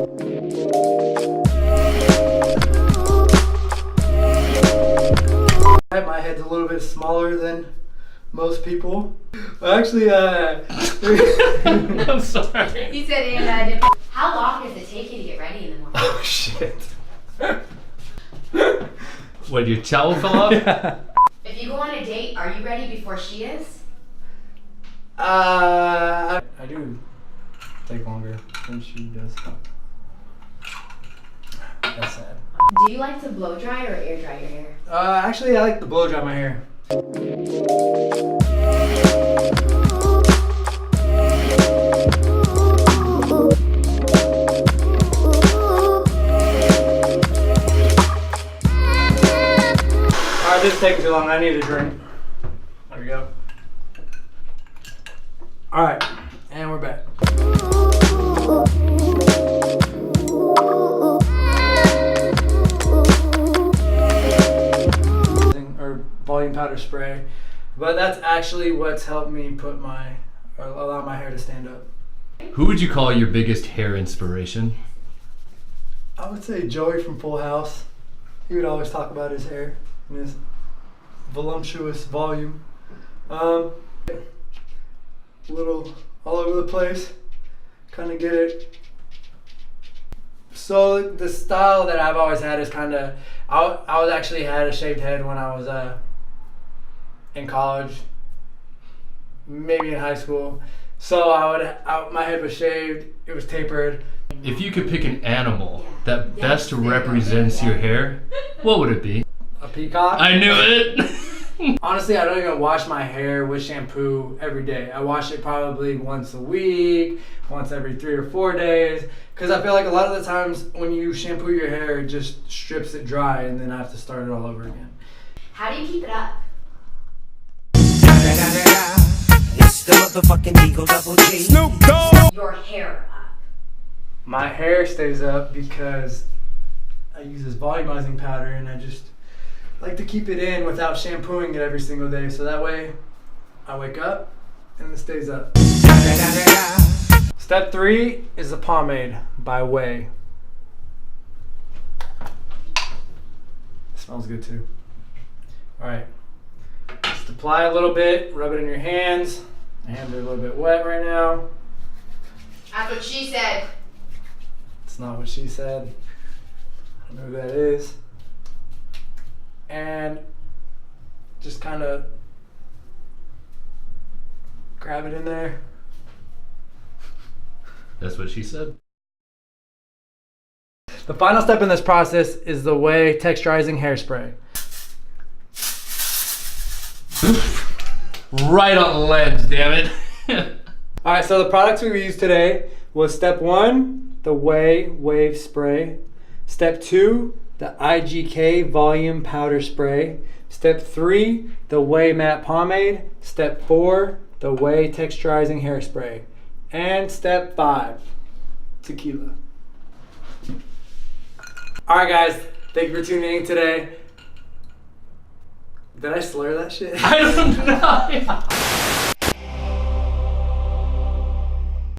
My head's a little bit smaller than most people. Actually, I'm sorry. He said, and how long does it take you to get ready in the morning? oh shit. What, your towel fell off? Yeah. If you go on a date, are you ready before she is? I do take longer than she does. That's sad. Do you like to blow dry or air dry your hair? Actually, I like to blow dry my hair. Alright, this is taking too long. I need a drink. There we go. Alright, and we're back. Or volume powder spray. But that's actually what's helped me allow my hair to stand up. Who would you call your biggest hair inspiration? I would say Joey from Full House. He would always talk about his hair and his voluptuous volume. Little all over the place. Kind of get it. So the style that I've always had is kind of, I was actually had a shaved head when I was in college, maybe in high school. So my head was shaved, it was tapered. If you could pick an animal that best represents your hair, what would it be? A peacock. I knew it! Honestly, I don't even wash my hair with shampoo every day. I wash it probably once a week, once every 3 or 4 days. Because I feel like a lot of the times when you shampoo your hair, it just strips it dry and then I have to start it all over again. How do you keep it up? It's the motherfucking Eagle Double G. Snoop Dogg. Your hair up. My hair stays up because I use this volumizing powder and I just like to keep it in without shampooing it every single day. So that way I wake up and it stays up. Step 3 is the pomade by Way. Smells good too. Alright. Just apply a little bit, rub it in your hands. My hands are a little bit wet right now. That's what she said. It's not what she said. I don't know who that is. And just kind of grab it in there. That's what she said. The final step in this process is the Way Texturizing Hairspray. Right on the lens, damn it. Alright, so the products we used today was step 1, the Way Wave Spray. Step 2, the IGK Volume Powder Spray. Step 3, the Way Matte Pomade. Step 4, the Way Texturizing Hairspray. And step 5, tequila. Alright guys, thank you for tuning in today. Did I slur that shit? I don't know.